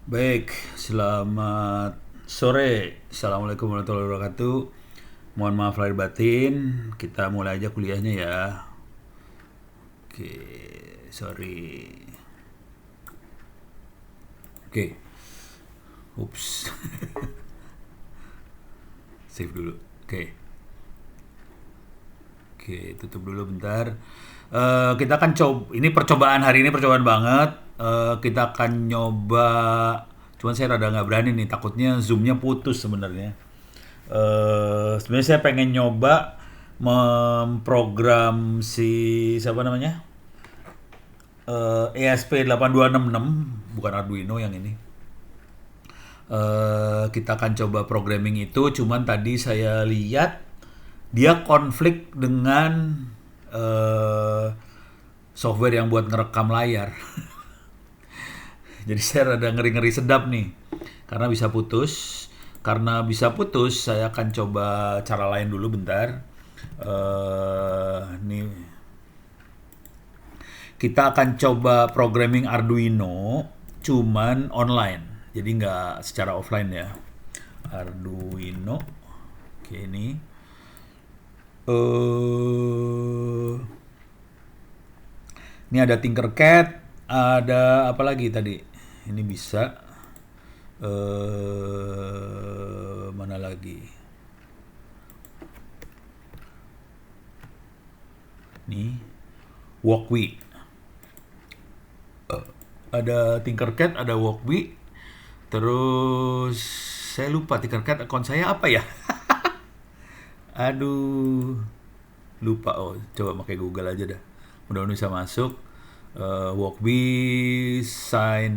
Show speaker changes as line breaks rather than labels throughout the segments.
Baik, selamat sore. Assalamualaikum warahmatullahi wabarakatuh. Mohon maaf lahir batin. Kita mulai aja kuliahnya ya. Oke, sorry. Oke, ups. Save dulu. Oke, tutup dulu bentar. Kita akan coba. Ini percobaan hari ini percobaan banget. Kita akan nyoba. Cuman saya rada nggak berani nih. Takutnya zoomnya putus sebenarnya. Sebenarnya saya pengen nyoba memprogram si siapa namanya ESP8266, bukan Arduino yang ini. Kita akan coba programming itu. Cuman tadi saya lihat dia konflik dengan software yang buat ngerekam layar. Jadi saya rada ngeri-ngeri sedap nih, karena bisa putus. Karena bisa putus, saya akan coba cara lain dulu bentar. Nih, kita akan coba programming Arduino, cuman online. Jadi nggak secara offline ya. Arduino, oke ini. Ini ada Tinkercad, ada apa lagi tadi? Ini bisa. Mana lagi? Nih, Walkwi. Ada Tinkercad, ada Walkwi. Terus saya lupa Tinkercad akun saya apa ya? Aduh, lupa. Oh, coba pakai Google aja dah. Mudah-mudahan bisa masuk. Walkwi sign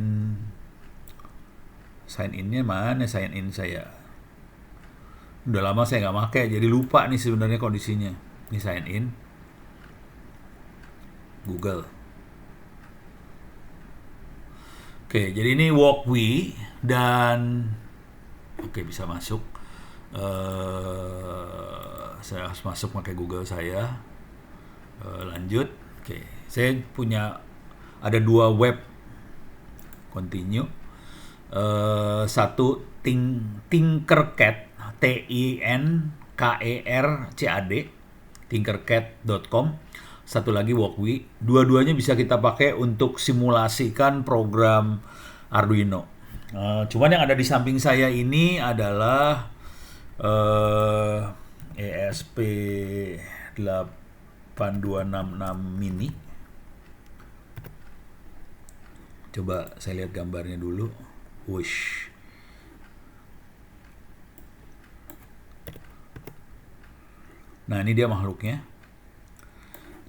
innya mana? Sign in saya. Udah lama saya nggak pakai, jadi lupa nih sebenarnya kondisinya. Ini sign in. Google. Oke, jadi ini Walkwi dan oke bisa masuk. Saya harus masuk pakai Google saya. Lanjut. Oke, saya punya ada dua web. Continue. Satu Tinkercad, Tinkercad, tinkercad.com. Satu lagi Walkwi. Dua-duanya bisa kita pakai untuk simulasikan program Arduino. Cuman yang ada di samping saya ini adalah ESP8266 mini. Coba saya lihat gambarnya dulu. Wush. Nah, ini dia makhluknya.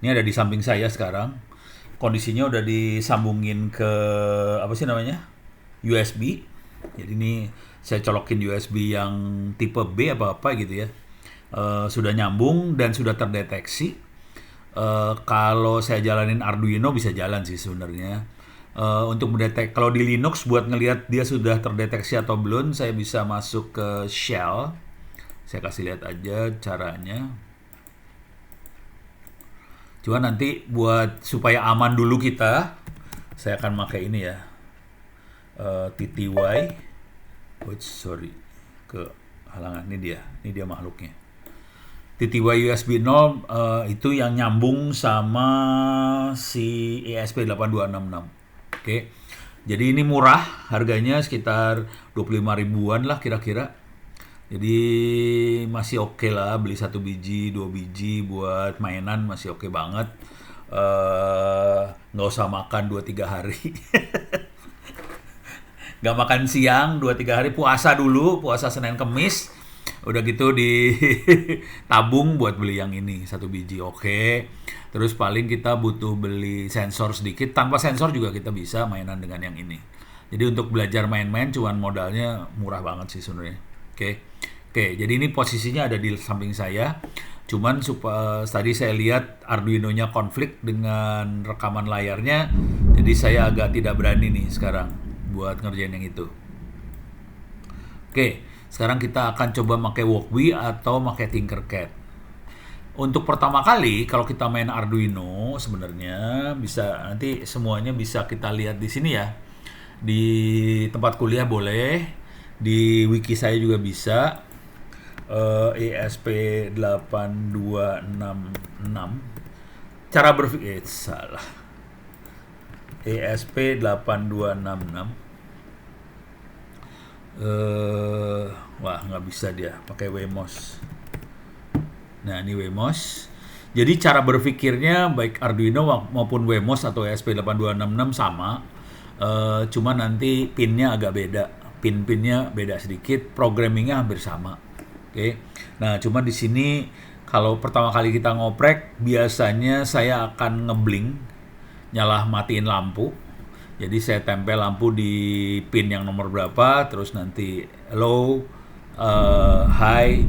Ini ada di samping saya sekarang. Kondisinya udah disambungin ke apa sih namanya? USB. Jadi ini saya colokin USB yang tipe B apa-apa gitu ya. Sudah nyambung dan sudah terdeteksi. Kalau saya jalanin Arduino bisa jalan sih sebenarnya. Untuk mendetek, kalau di Linux buat ngelihat dia sudah terdeteksi atau belum, saya bisa masuk ke shell. Saya kasih lihat aja caranya. Cuma nanti buat supaya aman dulu kita, saya akan pakai ini ya, TTY. Sorry, ke halangan. Ini dia makhluknya. TTY USB 0 itu yang nyambung sama si ESP8266. Oke. Jadi ini murah, harganya sekitar 25 ribuan lah kira-kira. Jadi masih oke lah, beli 1 biji, 2 biji buat mainan masih oke banget. Nggak usah makan 2-3 hari. Nggak makan siang 2-3 hari, puasa dulu, puasa Senin Kemis. Udah gitu ditabung buat beli yang ini 1 biji, oke. Terus paling kita butuh beli sensor sedikit. Tanpa sensor juga kita bisa mainan dengan yang ini. Jadi untuk belajar main-main cuman modalnya murah banget sih sebenarnya. Oke, jadi ini posisinya ada di samping saya. Cuman tadi saya lihat Arduino-nya konflik dengan rekaman layarnya. Jadi saya agak tidak berani nih sekarang buat ngerjain yang itu. Oke, sekarang kita akan coba pakai Walkwi atau pakai Tinkercad. Untuk pertama kali kalau kita main Arduino sebenarnya bisa nanti semuanya bisa kita lihat di sini ya. Di tempat kuliah boleh, di wiki saya juga bisa. ESP8266. Cara berpikir salah. ESP8266. Wah, nggak bisa dia pakai Wemos. Nah, ini Wemos. Jadi cara berpikirnya baik Arduino maupun Wemos atau ESP8266 sama. Cuma nanti pinnya agak beda. Pin-pinnya beda sedikit, programmingnya hampir sama. Oke. Nah, cuma di sini kalau pertama kali kita ngoprek, biasanya saya akan ngeblink, nyalah matiin lampu. Jadi saya tempel lampu di pin yang nomor berapa, terus nanti low, high,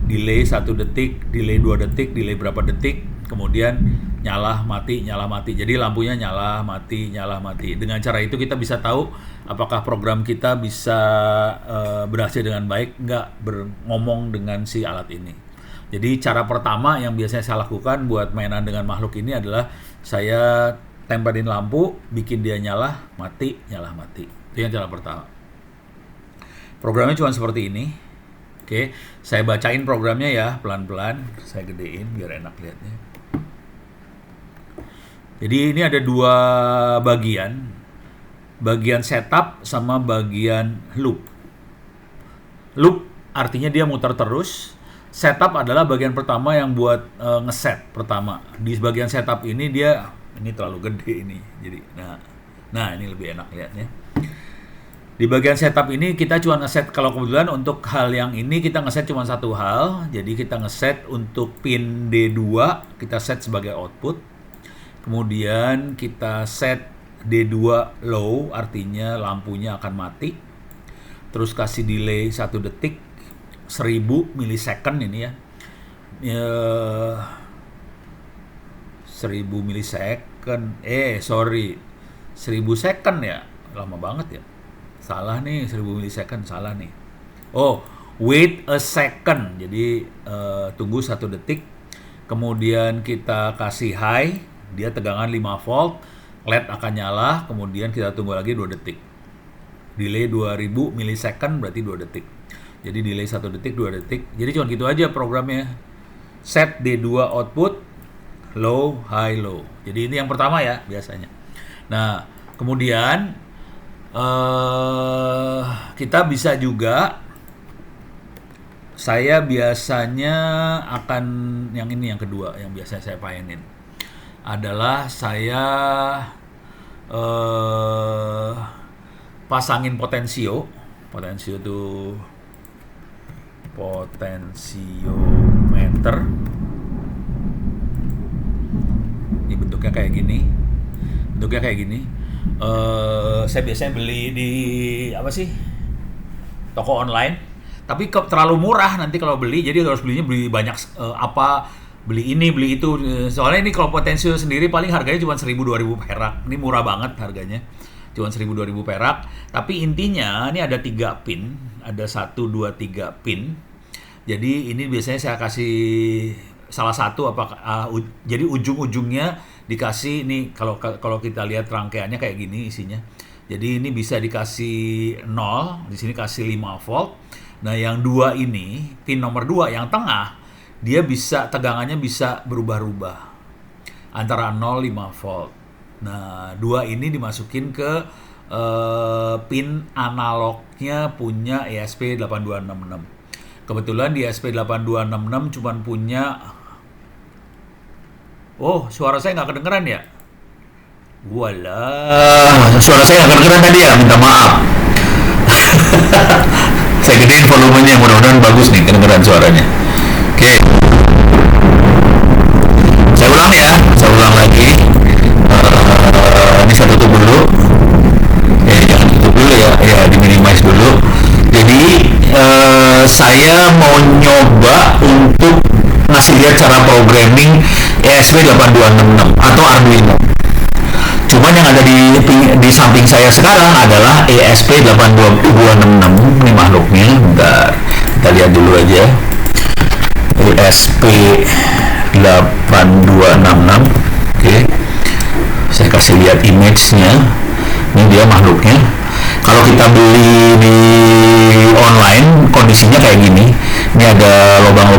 delay 1 detik, delay 2 detik, delay berapa detik, kemudian nyala mati. Jadi lampunya nyala mati. Dengan cara itu kita bisa tahu apakah program kita bisa berhasil dengan baik nggak ngomong dengan si alat ini. Jadi cara pertama yang biasanya saya lakukan buat mainan dengan makhluk ini adalah saya tempelin lampu, bikin dia nyala mati. Itu yang cara pertama. Programnya cuma seperti ini. Oke, saya bacain programnya ya pelan-pelan. Saya gedein biar enak lihatnya. Jadi ini ada 2 bagian. Bagian setup sama bagian loop. Loop artinya dia muter terus. Setup adalah bagian pertama yang buat ngeset pertama. Di bagian setup ini terlalu gede ini. Jadi nah ini lebih enak lihatnya. Di bagian setup ini kita cuma ngeset, kalau kebetulan untuk hal yang ini kita ngeset cuma satu hal. Jadi kita ngeset untuk pin D2 kita set sebagai output. Kemudian kita set D2 low, artinya lampunya akan mati. Terus kasih delay 1 detik, 1000 milisecond ini ya. 1000 milisecond. 1000 second ya. Lama banget ya. Salah nih, 1000 milisecond salah nih. Oh, wait a second. Jadi tunggu 1 detik. Kemudian kita kasih high, dia tegangan 5 volt, LED akan nyala, kemudian kita tunggu lagi 2 detik. Delay 2000 milisecond berarti 2 detik. Jadi delay 1 detik, 2 detik. Jadi cuma gitu aja programnya. Set D2 output, low, high, low. Jadi ini yang pertama ya biasanya. Nah, kemudian kita bisa juga, saya biasanya akan yang ini yang kedua yang biasa saya painin adalah saya pasangin potensio itu potensiometer. Ini bentuknya kayak gini. Saya biasanya beli di toko online. Tapi terlalu murah nanti kalau beli, jadi harus beli banyak beli ini, beli itu. Soalnya ini kalau potensio sendiri paling harganya cuma 1.000-2.000 perak. Ini murah banget harganya. Cuma 1.000-2.000 perak. Tapi intinya ini ada 3 pin. Ada 1, 2, 3 pin. Jadi ini biasanya saya kasih salah satu jadi ujung-ujungnya dikasih nih, kalau kita lihat rangkaiannya kayak gini isinya. Jadi ini bisa dikasih 0, di sini kasih 5 volt. Nah, yang 2 ini, pin nomor 2 yang tengah, dia bisa tegangannya bisa berubah-ubah antara 0 5 volt. Nah, 2 ini dimasukin ke pin analognya punya ESP8266. Kebetulan di ESP8266 cuma punya, suara saya nggak kedengeran ya? Walah, suara saya nggak kedengeran tadi ya, minta maaf. Saya gedein volumenya, mudah-mudahan bagus nih kedengeran suaranya. Oke. Saya ulang lagi. Ini saya tutup dulu. Jangan tutup dulu ya, diminimize dulu. Jadi saya mau nyoba untuk ngasih lihat cara programming ESP8266 atau Arduino. Cuman yang ada di samping saya sekarang adalah ESP8266. Ini makhluknya. Bentar, kita lihat dulu aja. ESP8266. Oke. Saya kasih lihat image-nya. Ini dia makhluknya. Kalau kita beli di online, kondisinya kayak gini. Ini ada lubang,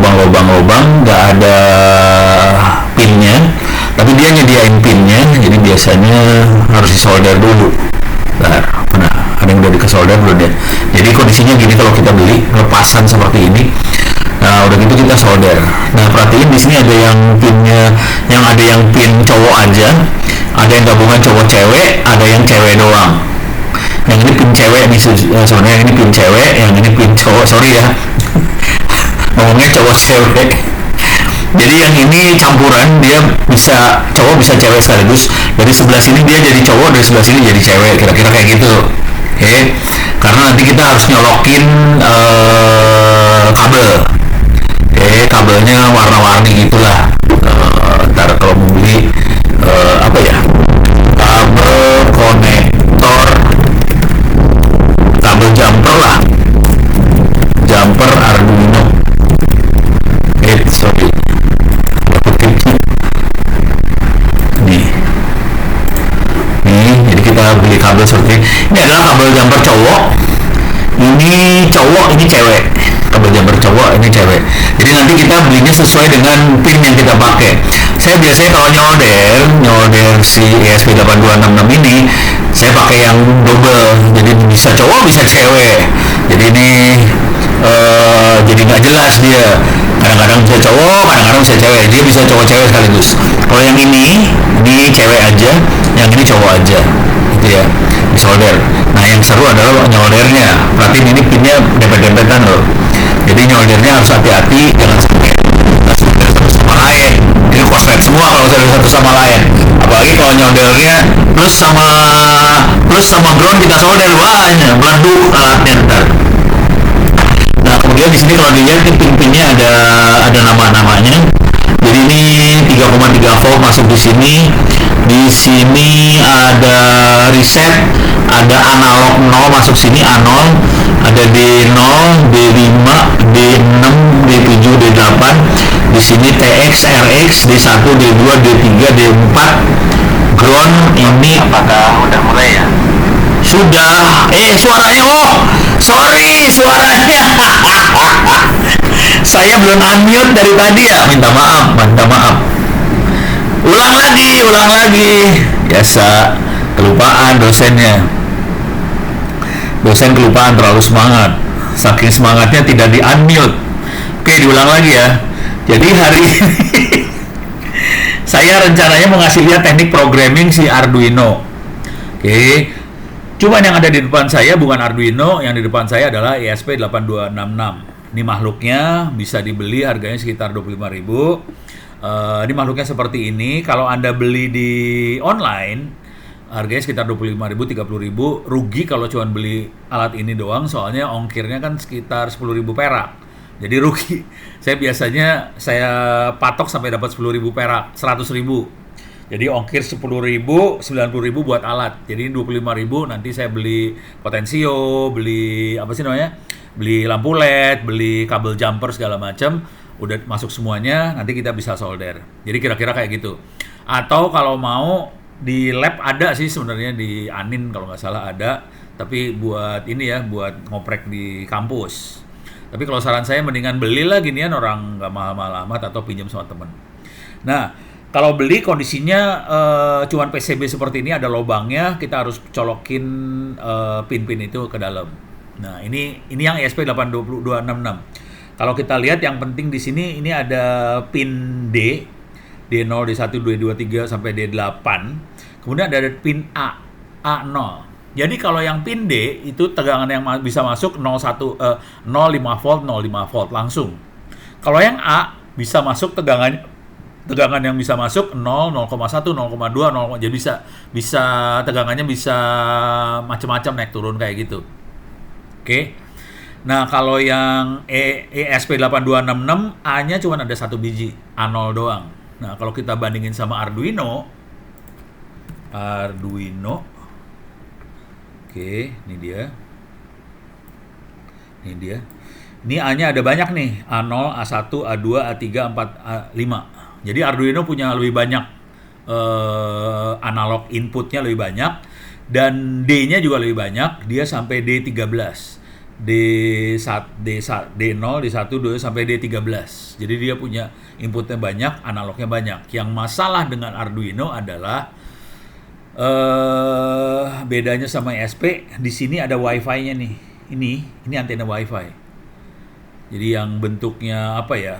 nggak ada pinnya, tapi dia nyediain pinnya, jadi biasanya harus disolder dulu. Nah, ada yang udah dikesolder belum ya? Jadi kondisinya gini kalau kita beli lepasan seperti ini. Nah, udah gitu kita solder. Nah, perhatiin di sini ada yang pinnya, ada yang pin cowok aja, ada yang gabungan cowok cewek, ada yang cewek doang. Yang ini pin cewek nih, sebenarnya yang ini pin cewek, yang ini pin cowok. Sorry ya, ngomongnya cowok cewek. Jadi yang ini campuran, dia bisa cowok bisa cewek sekaligus. Dari sebelah sini dia jadi cowok, dari sebelah sini jadi cewek, kira-kira kayak gitu. Oke, karena nanti kita harus nyolokin kabel. Kabelnya warna-warni gitulah. Ntar kalau mau beli apa ya, kabel konektor, kabel jumper lah, jumper Arduino. Sorry, nih, jadi kita beli kabel seperti ini. Ini adalah kabel jumper cowok, ini cowok, ini cewek. Kabel jumper cowok, ini cewek. Jadi nanti kita belinya sesuai dengan pin yang kita pakai. Saya biasanya kalau nyolder si ESP8266 ini, saya pakai yang double, jadi bisa cowok bisa cewek. Jadi ini jadi nggak jelas dia. Kadang-kadang bisa cowok, kadang-kadang bisa cewek. Dia bisa cowok cewek sekaligus. Kalau yang ini cewek aja, yang ini cowok aja, gitu ya, disolder. Nah, yang seru adalah nyoldernya. Berarti ini pinnya dempet-dempetan loh. Jadi nyoldernya harus hati-hati, jangan sampai solder satu sama lain. Ini korslet semua kalau solder satu sama lain. Apalagi kalau nyoldernya plus sama ground kita solder, wah meleduk alatnya ntar. Nah, kemudian di sini kalau dilihat pin-pinnya ada nama-namanya. Jadi ini 3,3 volt masuk di sini. Di sini ada reset, ada analog 0 masuk sini, A0, ada D0, D5, D6, D7, D8. Di sini TX, RX, D1, D2, D3, D4. Ground ini
apakah udah mulai ya?
Sudah. Suaranya, sorry suaranya. Saya belum unmute dari tadi ya. Minta maaf. Ulang lagi. Biasa kelupaan dosennya. Dosen kelupaan, terlalu semangat. Saking semangatnya tidak di unmute. Oke, diulang lagi ya. Jadi hari ini saya rencananya mau ngasih lihat teknik programming si Arduino. Oke. Cuman yang ada di depan saya bukan Arduino, yang di depan saya adalah ESP8266. Ini makhluknya bisa dibeli, harganya sekitar 25.000. Ini makhluknya seperti ini. Kalau Anda beli di online, harganya sekitar 25.000, 30.000. Rugi kalau cuma beli alat ini doang, soalnya ongkirnya kan sekitar 10.000 perak. Jadi rugi. Saya patok sampai dapat 10.000 perak, 100.000. Jadi ongkir 10.000, 90.000 buat alat. Jadi 25.000 nanti saya beli potensio, beli beli lampu LED, beli kabel jumper segala macam, udah masuk semuanya, nanti kita bisa solder. Jadi kira-kira kayak gitu. Atau kalau mau di lab ada sih sebenarnya di Anin kalau nggak salah ada, tapi buat ini ya, buat ngoprek di kampus. Tapi kalau saran saya mendingan belilah ginian, orang nggak mahal-mahal amat, atau pinjam sama temen. Nah, kalau beli kondisinya cuman PCB seperti ini, ada lubangnya, kita harus colokin pin-pin itu ke dalam. Nah, ini yang ESP8266. Kalau kita lihat yang penting di sini ini ada pin D0, D1, D2, D3 sampai D8. Kemudian ada pin A0. Jadi kalau yang pin D itu tegangan yang bisa masuk 0,5 volt, 0,5 volt langsung. Kalau yang A bisa masuk tegangan yang bisa masuk 0, 0,1, 0,2, 0, jadi bisa tegangannya bisa macam-macam naik turun kayak gitu. Oke. Nah, kalau yang ESP8266 A-nya cuma ada satu biji, A0 doang. Nah, kalau kita bandingin sama Arduino. Oke, ini dia. Ini A-nya ada banyak nih, A0, A1, A2, A3, A4, A5. Jadi Arduino punya lebih banyak analog inputnya lebih banyak. Dan D-nya juga lebih banyak, dia sampai D13. D0, D1, D sampai D13. Jadi dia punya inputnya banyak, analognya banyak. Yang masalah dengan Arduino adalah bedanya sama ESP, di sini ada Wi-Fi-nya nih. Ini antena Wi-Fi. Jadi yang bentuknya apa ya?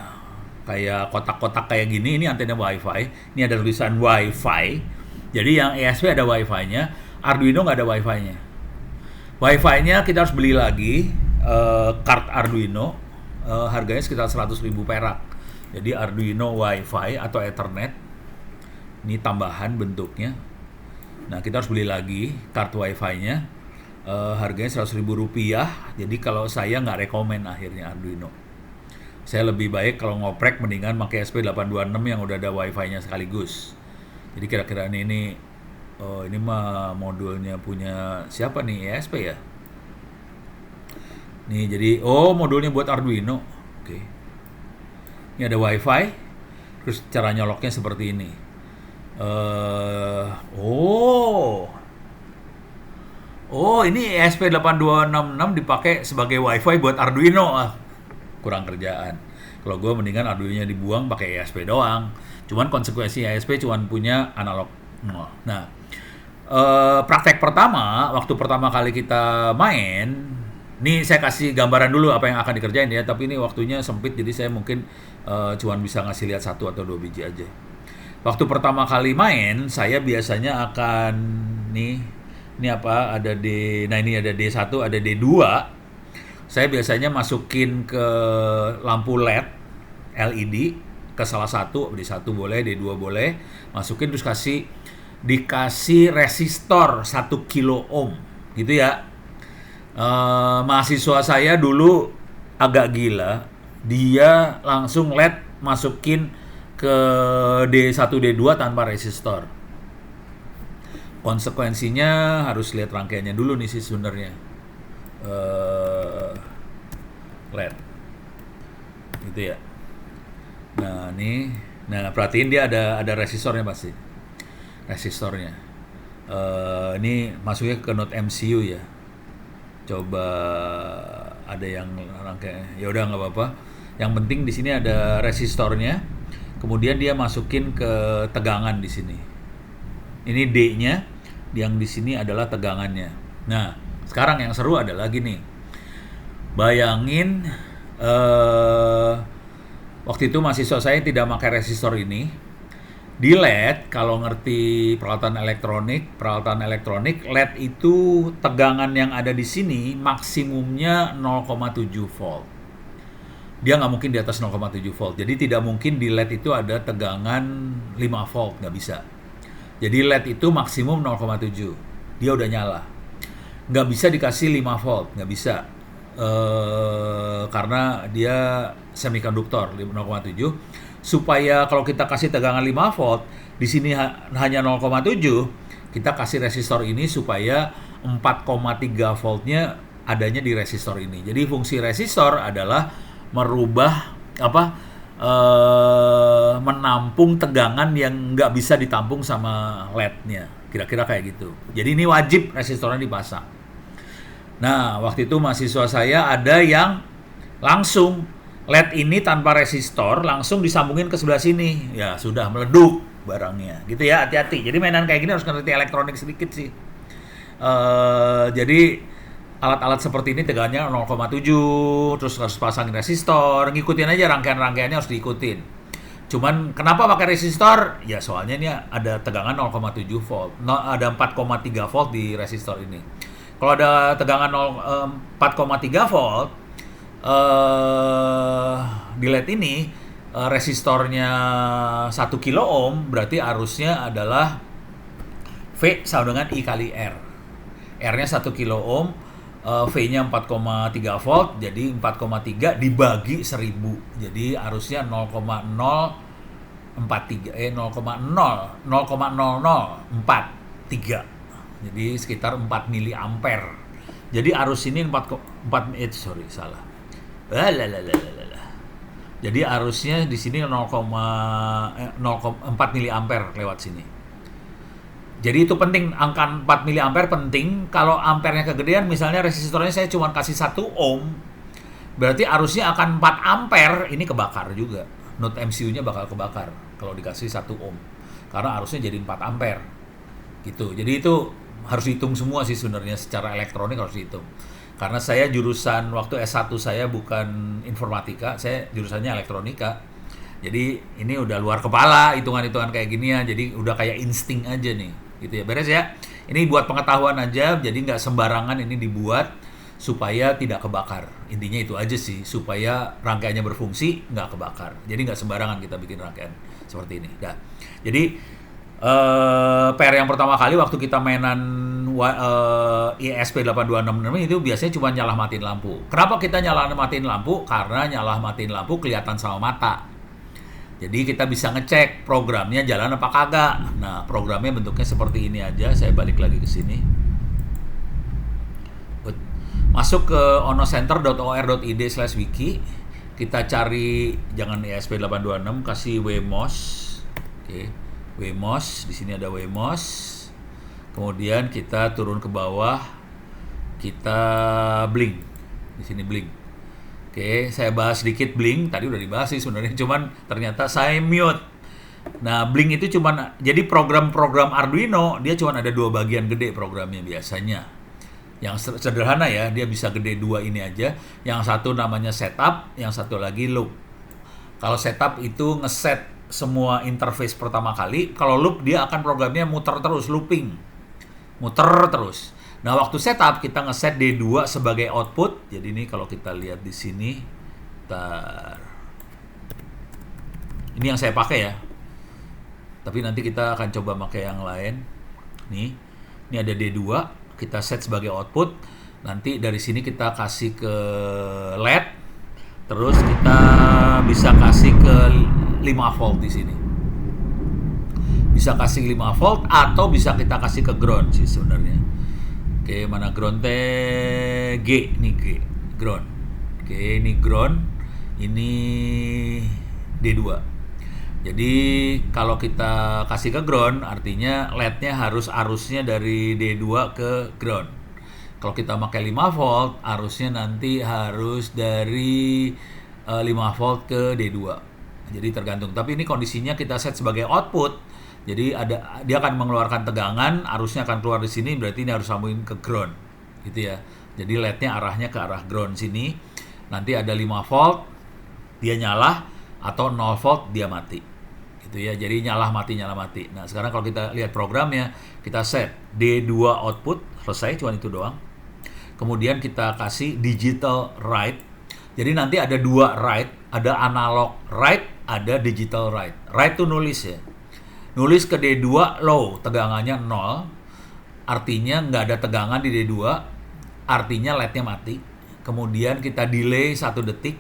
Kayak kotak-kotak kayak gini, ini antena Wi-Fi. Ini ada tulisan Wi-Fi. Jadi yang ESP ada Wi-Fi-nya, Arduino nggak ada Wi-Fi-nya. Wi-Fi-nya kita harus beli lagi card Arduino, harganya sekitar 100.000 perak. Jadi Arduino Wi-Fi atau Ethernet, ini tambahan bentuknya. Nah, kita harus beli lagi card Wi-Fi-nya, harganya 100.000 rupiah. Jadi kalau saya nggak rekomen akhirnya Arduino. Saya lebih baik kalau ngoprek mendingan pakai SP826 yang udah ada Wi-Fi-nya sekaligus. Jadi kira-kira ini mah modulnya punya siapa nih? ESP ya? Nih jadi, modulnya buat Arduino. Oke. Ini ada Wi-Fi. Terus cara nyoloknya seperti ini. Ini ESP8266 dipakai sebagai Wi-Fi buat Arduino. Kurang kerjaan. Kalau gue mendingan Arduino-nya dibuang pakai ESP doang. Cuman konsekuensi ESP cuman punya analog. Nah, praktek pertama, waktu pertama kali kita main, ini saya kasih gambaran dulu apa yang akan dikerjain ya, tapi ini waktunya sempit, jadi saya mungkin cuman bisa ngasih lihat 1 atau 2 biji aja. Waktu pertama kali main, saya biasanya akan, ini ada ini ada D1, ada D2, saya biasanya masukin ke lampu LED, ke salah satu, D1 boleh, D2 boleh, masukin terus dikasih resistor 1 kilo ohm gitu ya. Mahasiswa saya dulu agak gila, dia langsung LED masukin ke D1 D2 tanpa resistor. Konsekuensinya harus lihat rangkaiannya dulu nih sih sebenarnya. LED gitu ya. Nah perhatiin dia ada resistornya pasti. Resistornya. Ini masuknya ke node MCU ya. Coba ada yang rangkai. Ya udah nggak apa-apa. Yang penting di sini ada resistornya. Kemudian dia masukin ke tegangan di sini. Ini D-nya, yang di sini adalah tegangannya. Nah, sekarang yang seru adalah gini. Bayangin waktu itu mahasiswa saya tidak pakai resistor ini. Di LED, kalau ngerti peralatan elektronik, LED itu tegangan yang ada di sini maksimumnya 0,7 volt. Dia nggak mungkin di atas 0,7 volt. Jadi tidak mungkin di LED itu ada tegangan 5 volt, nggak bisa. Jadi LED itu maksimum 0,7. Dia udah nyala. Nggak bisa dikasih 5 volt, nggak bisa. Karena dia semikonduktor 0,7. Supaya kalau kita kasih tegangan 5 volt, di sini hanya 0,7, kita kasih resistor ini supaya 4,3 voltnya adanya di resistor ini. Jadi fungsi resistor adalah merubah menampung tegangan yang nggak bisa ditampung sama LED-nya. Kira-kira kayak gitu. Jadi ini wajib resistornya dipasang. Nah, waktu itu mahasiswa saya ada yang langsung LED ini tanpa resistor langsung disambungin ke sebelah sini. Ya, sudah meleduk barangnya. Gitu ya, hati-hati. Jadi mainan kayak gini harus ngerti elektronik sedikit sih. Jadi alat-alat seperti ini tegangannya 0,7, terus harus pasangin resistor, ngikutin aja rangkaian-rangkaiannya harus diikutin. Cuman kenapa pakai resistor? Ya soalnya ini ada tegangan 0,7 volt, ada 4,3 volt di resistor ini. Kalau ada tegangan 4,3 volt di LED ini, resistornya 1 kilo ohm, berarti arusnya adalah V sama dengan I kali R. R-nya 1 kilo ohm, V-nya 4,3 volt, jadi 4,3 dibagi 1000. Jadi arusnya 0,0043. Jadi sekitar 4 miliampere. Jadi arus ini 4 salah. Jadi arusnya di sini 0,4 miliampere lewat sini. Jadi itu penting, angka 4 miliampere penting. Kalau ampernya kegedean, misalnya resistornya saya cuma kasih 1 ohm, berarti arusnya akan 4 ampere, ini kebakar juga. Node MCU-nya bakal kebakar kalau dikasih 1 ohm. Karena arusnya jadi 4 ampere. Gitu. Jadi itu harus hitung semua sih sebenarnya, secara elektronik harus hitung. Karena saya jurusan waktu S1 saya bukan informatika, saya jurusannya elektronika. Jadi ini udah luar kepala hitungan-hitungan kayak gini ya. Jadi udah kayak insting aja nih, gitu ya. Beres ya. Ini buat pengetahuan aja, jadi nggak sembarangan ini dibuat supaya tidak kebakar. Intinya itu aja sih, supaya rangkaiannya berfungsi, nggak kebakar. Jadi nggak sembarangan kita bikin rangkaian seperti ini. Dah. Jadi PR yang pertama kali waktu kita mainan ESP8266 itu biasanya cuma nyalah matiin lampu. Kenapa kita nyalah matiin lampu? Karena nyalah matiin lampu kelihatan sama mata. Jadi kita bisa ngecek programnya jalan apa kagak. Nah, programnya bentuknya seperti ini aja. Saya balik lagi ke sini. Masuk ke onocenter.or.id/wiki. Kita cari, jangan ESP826, kasih WMOS. Oke, WMOS. Di sini ada WMOS. Kemudian kita turun ke bawah. Kita blink. Di sini blink. Oke, saya bahas sedikit blink. Tadi udah dibahas sih sebenarnya, cuman ternyata saya mute. Nah, blink itu cuman, jadi program-program Arduino dia cuman ada 2 bagian gede programnya biasanya. Yang sederhana ya, dia bisa gede 2 ini aja. Yang satu namanya setup, yang satu lagi loop. Kalau setup itu ngeset semua interface pertama kali. Kalau loop dia akan programnya muter terus, looping. Muter terus. Nah, waktu setup kita ngeset D2 sebagai output. Jadi ini kalau kita lihat di sini, ini yang saya pakai ya. Tapi nanti kita akan coba pakai yang lain. Nih, ini ada D2, kita set sebagai output. Nanti dari sini kita kasih ke LED. Terus kita bisa kasih ke 5 volt di sini. Bisa kasih 5 volt atau bisa kita kasih ke ground sih sebenarnya. Oke, mana ground teh? G, ini G, ground. Oke, ini ground, ini D2. Jadi kalau kita kasih ke ground, artinya LED-nya harus arusnya dari D2 ke ground. Kalau kita pakai 5 volt, arusnya nanti harus dari 5 volt ke D2. Jadi tergantung. Tapi ini kondisinya kita set sebagai output. Jadi dia akan mengeluarkan tegangan, arusnya akan keluar di sini, berarti ini harus sambungin ke ground, gitu ya. Jadi LED-nya arahnya ke arah ground sini. Nanti ada 5 volt, dia nyala, atau 0 volt dia mati, gitu ya. Jadi nyala mati. Nah, sekarang kalau kita lihat programnya, kita set D2 output, selesai, cuma itu doang. Kemudian kita kasih digital write. Jadi nanti ada 2 write, ada analog write, ada digital write. Write itu nulis ya. Nulis ke D2 low, tegangannya 0, artinya nggak ada tegangan di D2, artinya LED-nya mati. Kemudian kita delay 1 detik,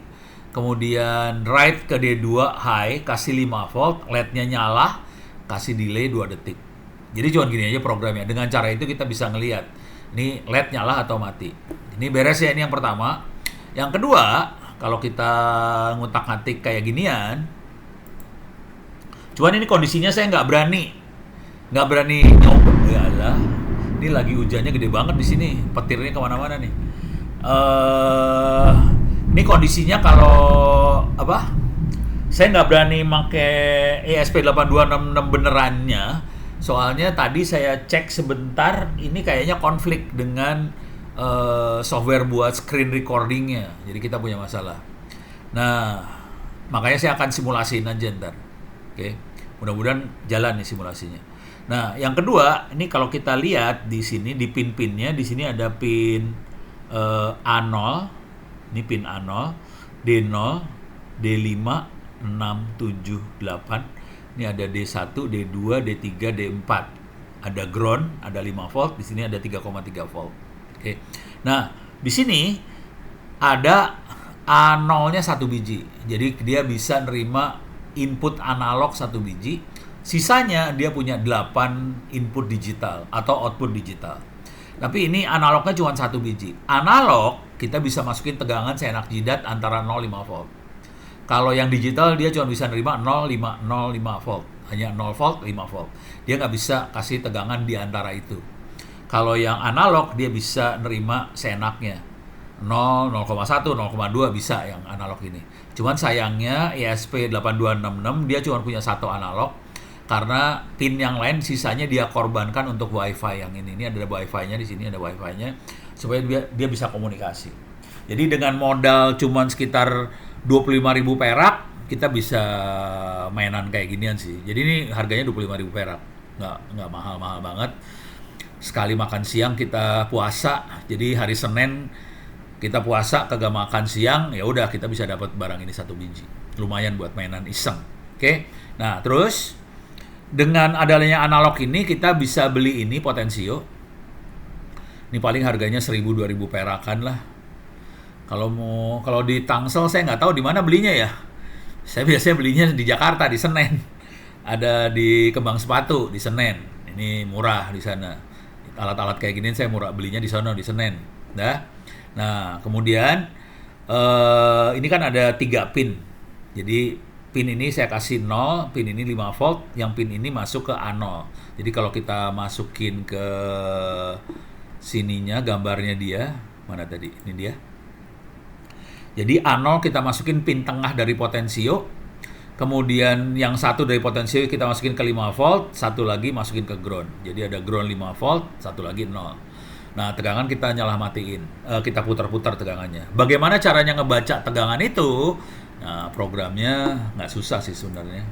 kemudian write ke D2 high, kasih 5 volt, LED-nya nyala, kasih delay 2 detik. Jadi cuma gini aja programnya. Dengan cara itu kita bisa ngelihat, ini LED nyala atau mati. Ini beres ya, ini yang pertama. Yang kedua, kalau kita ngutak-ngatik kayak ginian, cuman ini kondisinya saya nggak berani nyoba. Ya Allah, ini lagi hujannya gede banget di sini, petirnya kemana-mana nih. Ini kondisinya kalau apa? Saya nggak berani pakai ESP8266 benerannya, soalnya tadi saya cek sebentar, ini kayaknya konflik dengan software buat screen recordingnya, jadi kita punya masalah. Nah, makanya saya akan simulasiin aja ntar. Oke, mudah-mudahan jalan nih simulasinya. Nah, yang kedua, ini kalau kita lihat di sini di pin-pinnya, di sini ada pin A0, ini pin A0, D0, D5, 6, 7, 8. Ini ada D1, D2, D3, D4. Ada ground, ada 5 volt, di sini ada 3,3 volt. Oke. Nah, di sini ada A0-nya 1 biji. Jadi dia bisa nerima input analog 1 biji, sisanya dia punya 8 input digital atau output digital. Tapi ini analognya cuma 1 biji. Analog kita bisa masukin tegangan seenak jidat antara 0,5 volt. Kalau yang digital dia cuma bisa nerima 0,5 volt hanya 0 volt, 5 volt. Dia nggak bisa kasih tegangan di antara itu. Kalau yang analog dia bisa nerima seenaknya. 0, 0,1, 0,2 bisa yang analog ini. Cuman sayangnya ESP8266 dia cuma punya satu analog, karena pin yang lain sisanya dia korbankan untuk WiFi yang ini. Ini ada WiFi-nya, di sini ada WiFi-nya supaya dia bisa komunikasi. Jadi dengan modal cuman sekitar 25.000 perak kita bisa mainan kayak ginian sih. Jadi ini harganya 25.000 perak. Nggak mahal-mahal banget. Sekali makan siang kita puasa. Jadi hari Senin kita puasa kagak makan siang, ya udah kita bisa dapat barang ini 1 biji. Lumayan buat mainan iseng. Oke. Nah, terus dengan adanya analog ini kita bisa beli ini Potensio. Ini paling harganya 1.000-2.000 perakan lah. Kalau di Tangsel saya nggak tahu di mana belinya ya. Saya biasanya belinya di Jakarta di Senen. Ada di Kembang Sepatu di Senen. Ini murah di sana. Alat-alat kayak gini saya murah belinya di sana di Senen. Nah, kemudian ini kan ada 3 pin. Jadi pin ini saya kasih 0, pin ini 5 volt, yang pin ini masuk ke A0. Jadi kalau kita masukin ke sininya gambarnya dia, mana tadi? Ini dia. Jadi A0 kita masukin pin tengah dari Potensio, kemudian yang satu dari Potensio kita masukin ke 5 volt, satu lagi masukin ke ground. Jadi ada ground 5 volt, satu lagi 0. Nah, tegangan kita nyalah matiin, kita putar-putar tegangannya. Bagaimana caranya ngebaca tegangan itu? Nah, programnya nggak susah sih sebenarnya.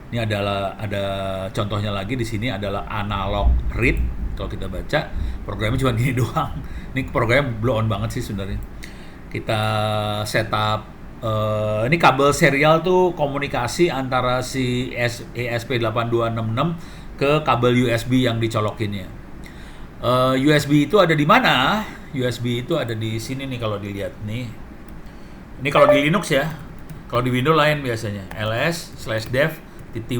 Ini ada contohnya lagi di sini adalah analog read. Kalau kita baca, programnya cuma gini doang. Ini programnya blow on banget sih sebenarnya. Kita setup ini kabel serial tuh komunikasi antara si ESP8266 ke kabel USB yang dicolokinnya. USB itu ada di mana? USB itu ada di sini nih kalau dilihat nih. Ini kalau di Linux ya. Kalau di Windows lain biasanya ls/dev tty.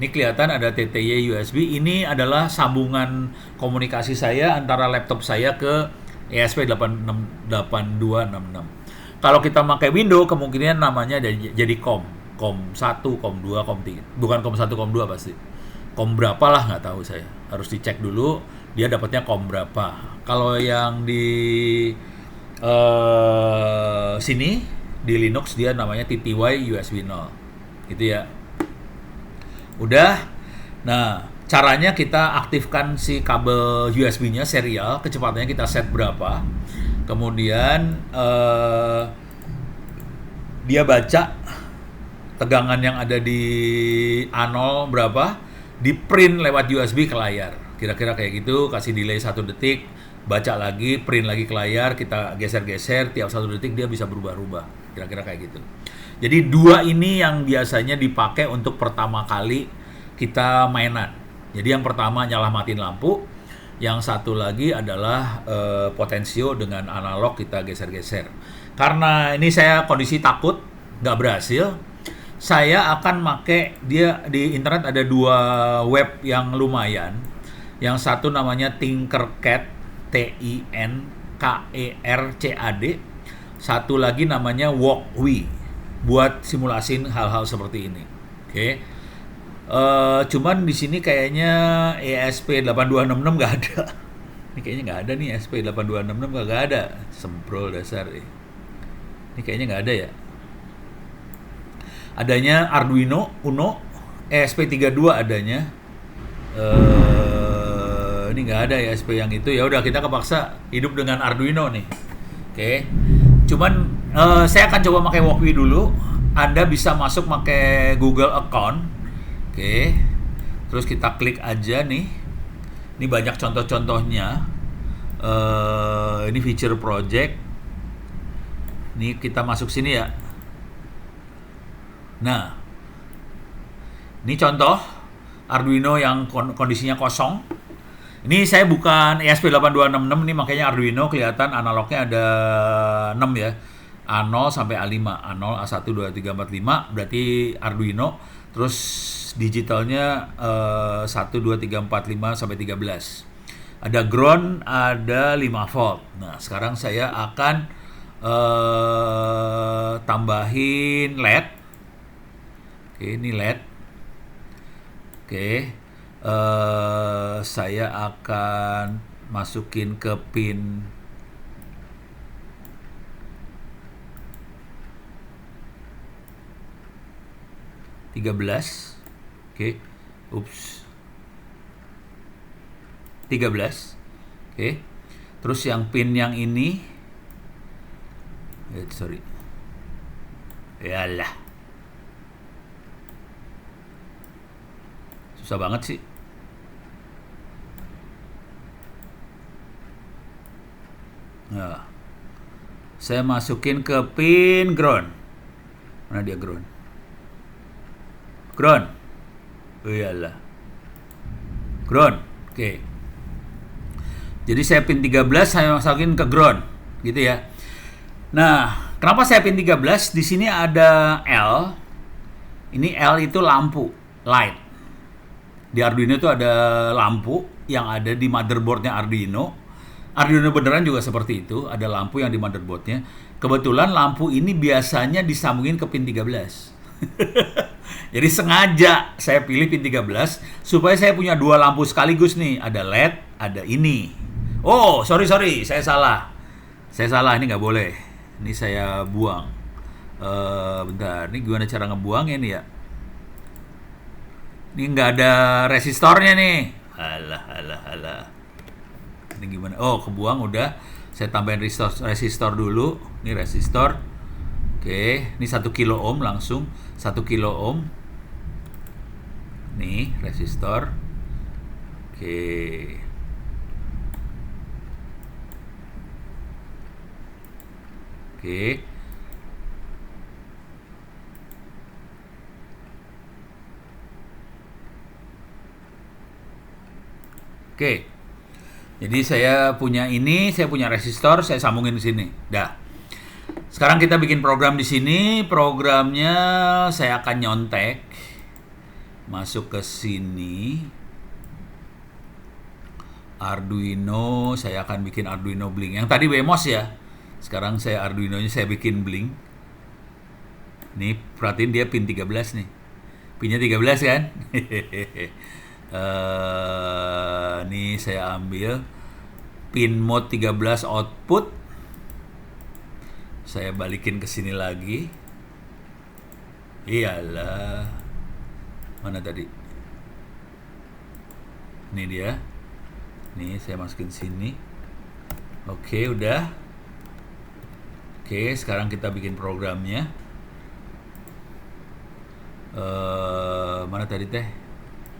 Ini kelihatan ada TTY USB. Ini adalah sambungan komunikasi saya antara laptop saya ke ESP8266. Kalau kita pakai Windows, kemungkinan namanya jadi COM 1, COM 2, COM 3. Bukan COM 1, COM 2 pasti. COM berapa lah nggak tahu saya. Harus dicek dulu dia dapatnya COM berapa. Kalau yang di sini di Linux dia namanya TTY USB 0. Gitu ya. Udah. Nah, caranya kita aktifkan si kabel USB-nya serial, kecepatannya kita set berapa. Kemudian dia baca tegangan yang ada di A0 berapa, di print lewat USB ke layar. Kira-kira kayak gitu, kasih delay 1 detik, baca lagi, print lagi ke layar, kita geser-geser, tiap 1 detik dia bisa berubah-ubah. Kira-kira kayak gitu. Jadi 2 ini yang biasanya dipakai untuk pertama kali kita mainan. Jadi yang pertama nyala matiin lampu, yang satu lagi adalah Potensio dengan analog kita geser-geser. Karena ini saya kondisi takut nggak berhasil, saya akan pakai dia di internet ada 2 web yang lumayan. Yang satu namanya Tinkercad, TINKERCAD. Satu lagi namanya Walkwi buat simulasin hal-hal seperti ini. Oke. Cuman di sini kayaknya ESP8266 nggak ada. Ini kayaknya nggak ada nih ESP8266 nggak ada. Semprol dasar nih. Ini kayaknya nggak ada ya. Adanya Arduino Uno, ESP32 adanya. Ini nggak ada ESP yang itu. Ya udah kita kepaksa hidup dengan Arduino nih. Oke. Cuman saya akan coba pakai Walkwi dulu. Anda bisa masuk pakai Google account. Oke, terus kita klik aja nih. Ini banyak contoh-contohnya. Ini feature project. Ini kita masuk sini ya. Nah, ini contoh Arduino yang kondisinya kosong. Ini saya bukan ESP8266 ini, makanya Arduino kelihatan analognya ada 6 ya. A0 sampai A5, A0, A1, 2, 3, 4, 5 berarti Arduino. Terus digitalnya 1, 2, 3, 4, 5 sampai 13. Ada ground, ada 5 volt. Nah, sekarang saya akan tambahin LED. Oke, ini LED. Oke, saya akan masukin ke pin 13. Oke, ups, 13. Oke, terus yang pin yang ini, sorry, yalah, susah banget sih. Nah, saya masukin ke pin ground. Mana dia ground? Ground. Oh iyalah. Ground. Oke. Jadi saya pin 13 saya masukin ke ground, gitu ya. Nah, kenapa saya pin 13? Di sini ada L. Ini L itu lampu, light. Di Arduino itu ada lampu yang ada di motherboardnya Arduino. Arduino beneran juga seperti itu, ada lampu yang di motherboardnya. Kebetulan lampu ini biasanya disambungin ke pin 13. Jadi sengaja saya pilih pin 13 supaya saya punya dua lampu sekaligus nih, ada LED, ada ini. Oh, sorry, saya salah. Saya salah, ini nggak boleh. Ini saya buang. Bentar, ini gimana cara ngebuangnya nih ya? Ini nggak ada resistornya nih. Alah. Ini gimana? Oh, kebuang udah. Saya tambahin resistor dulu. Ini resistor. Oke, ini 1 kilo ohm langsung. 1 kilo ohm. Nih, resistor. Oke. Oke. Oke. Jadi saya punya ini, saya punya resistor, saya sambungin di sini. Dah. Sekarang kita bikin program di sini. Programnya saya akan nyontek masuk ke sini. Arduino, saya akan bikin Arduino Blink. Yang tadi WMOS ya. Sekarang saya Arduino-nya saya bikin Blink. Nih, perhatiin dia pin 13 nih. Pinnya 13 kan? Nih saya ambil pin mode 13 output. Saya balikin ke sini lagi. Iyalah. Mana tadi? Ini dia. Nih saya masukin sini. Oke, udah. Oke, sekarang kita bikin programnya. Mana tadi teh?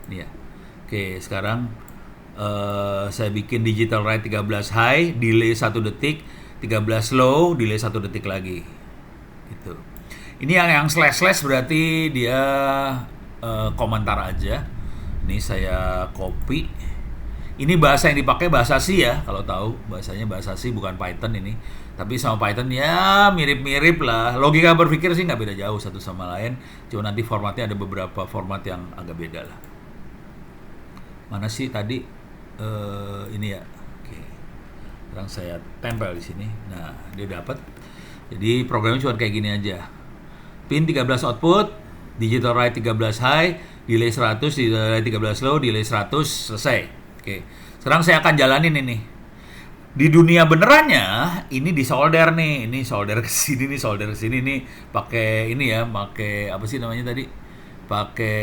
Ini ya. Oke, sekarang saya bikin digital write 13 high, delay 1 detik, 13 slow, delay 1 detik lagi. Gitu. Ini yang slash berarti dia komentar aja. Ini saya copy. Ini bahasa yang dipakai bahasa C ya, kalau tahu bahasanya bahasa C bukan Python ini. Tapi sama Python ya mirip-mirip lah. Logika berpikir sih nggak beda jauh satu sama lain. Cuma nanti formatnya ada beberapa format yang agak beda lah. Mana sih tadi ini ya? Oke. Sekarang saya tempel di sini. Nah, dia dapat. Jadi programnya cuma kayak gini aja. Pin 13 output, digital write 13 high, delay 100, delay 13 low, delay 100, selesai. Oke. Sekarang saya akan jalanin ini. Di dunia benerannya ini disolder nih. Ini solder ke sini nih, solder ke sini nih pakai ini ya, pakai apa sih namanya tadi? Pakai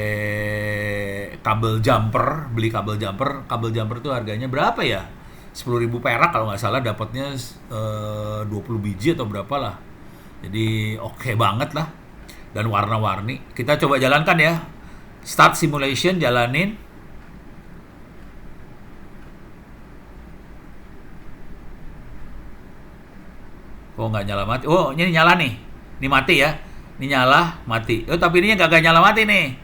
kabel jumper, beli kabel jumper. Kabel jumper tuh harganya berapa ya? 10.000 perak kalau nggak salah, dapatnya 20 biji atau berapa lah. Jadi oke banget lah. Dan warna-warni. Kita coba jalankan ya. Start simulation, jalanin. Oh, nggak nyala mati. Oh, ini nyala nih. Ini mati ya. Ini nyala, mati. Oh, tapi ini nggak nyala mati nih.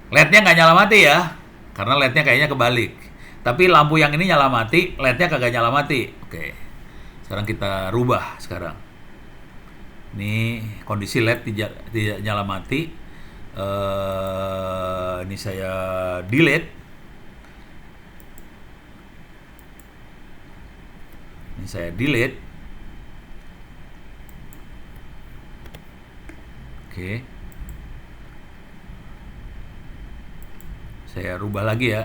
LED-nya nggak nyala mati ya. Karena LED-nya kayaknya kebalik. Tapi lampu yang ini nyala mati, LED-nya kagak nyala mati. Oke. Sekarang kita rubah sekarang. Ini kondisi LED tidak nyala mati. Ini saya delete. Ini saya delete. Oke. Saya rubah lagi ya.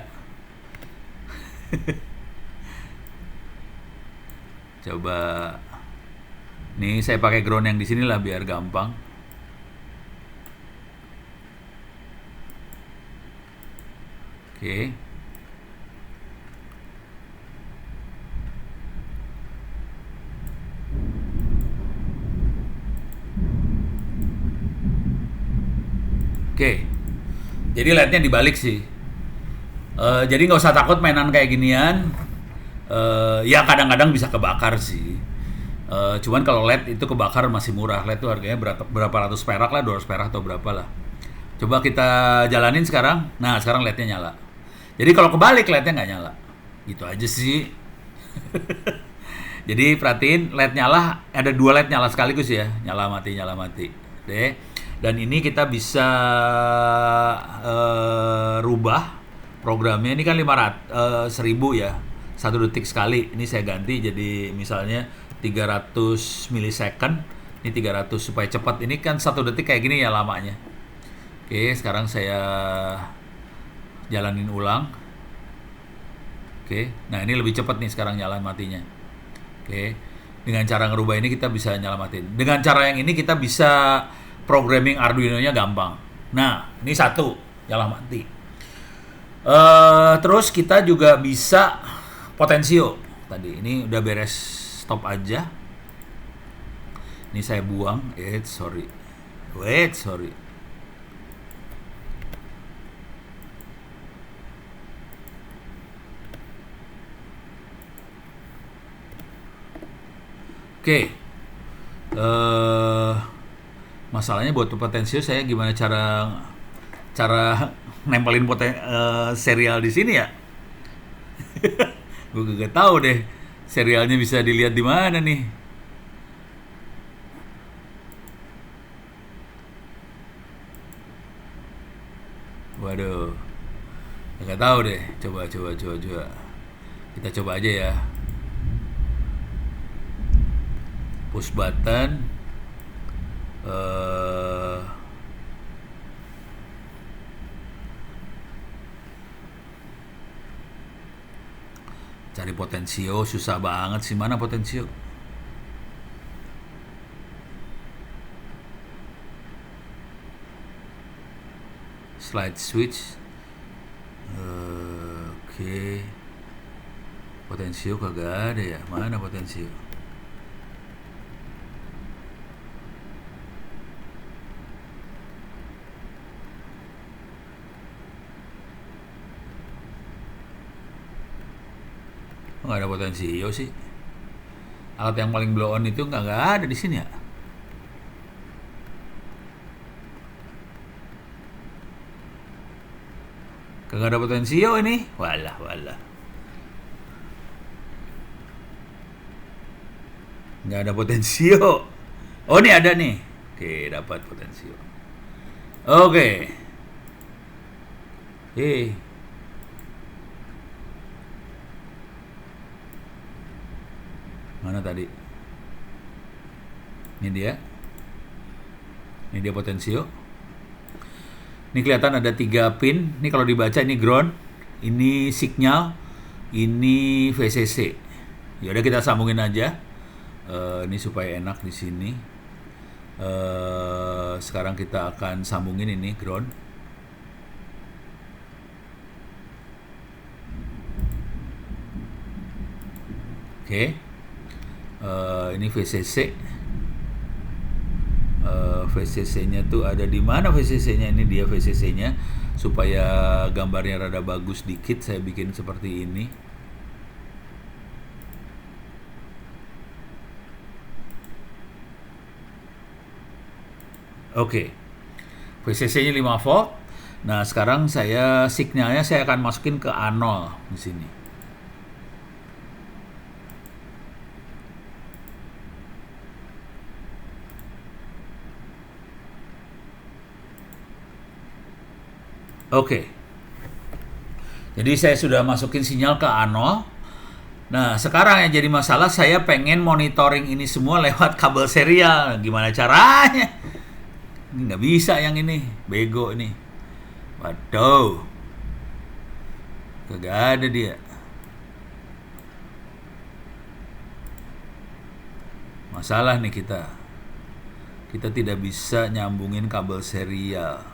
Coba. Nih saya pakai ground yang di sini lah biar gampang. Oke. Oke. Jadi LED-nya dibalik sih. Jadi nggak usah takut mainan kayak ginian. Ya kadang-kadang bisa kebakar sih. Cuman kalau LED itu kebakar masih murah. LED itu harganya berapa ratus perak lah, 200 perak atau berapa lah. Coba kita jalanin sekarang. Nah, sekarang LED-nya nyala. Jadi kalau kebalik LED-nya nggak nyala. Gitu aja sih. Jadi perhatiin LED nyala, ada 2 LED nyala sekaligus ya. Nyala mati, nyala mati. Oke. Dan ini kita bisa rubah programnya. Ini kan 1000 ya. 1 detik sekali. Ini saya ganti jadi misalnya 300 milisecond. Ini 300 supaya cepat. Ini kan 1 detik kayak gini ya lamanya. Oke, sekarang saya jalanin ulang. Oke, nah ini lebih cepat nih sekarang nyala matinya. Oke, dengan cara ngerubah ini kita bisa nyala matiin. Dengan cara yang ini kita bisa programming Arduino-nya gampang. Nah, ini 1 nyala mati. Terus kita juga bisa potensio. Tadi ini udah beres, stop aja. Ini saya buang. Sorry. Oke. Masalahnya buat potensio saya gimana cara nempelin serial di sini ya? Gue gak tahu deh serialnya bisa dilihat di mana nih. Waduh, gak tahu deh. Coba. Kita coba aja ya. Push button. Cari potensio susah banget sih. Mana potensio? Slide switch. Oke. Potensio kagak ada ya. Mana potensio? Nggak ada potensio sih. Alat yang paling blow on itu nggak ada di sini ya. Kagak ada potensio ini. Walah. Nggak ada potensio. Oh, ini ada nih. Oke, dapat potensio. Oke. Mana tadi? Ini dia potensio. Ini kelihatan ada 3 pin. Ini kalau dibaca ini ground, ini signal, ini VCC. Ya udah kita sambungin aja. Ini supaya enak di sini. Sekarang kita akan sambungin ini ground. Oke. Ini VCC. VCC-nya tuh ada di mana VCC-nya? Ini dia VCC-nya. Supaya gambarnya rada bagus dikit, saya bikin seperti ini. Oke. VCC-nya 5 volt. Nah, sekarang signalnya saya akan masukin ke A0 di sini. Oke. Jadi saya sudah masukin sinyal ke A0. Nah, sekarang yang jadi masalah saya pengen monitoring ini semua lewat kabel serial. Gimana caranya? Ini nggak bisa yang ini. Bego ini. Waduh. Kagak ada dia. Masalah nih kita. Kita tidak bisa nyambungin kabel serial.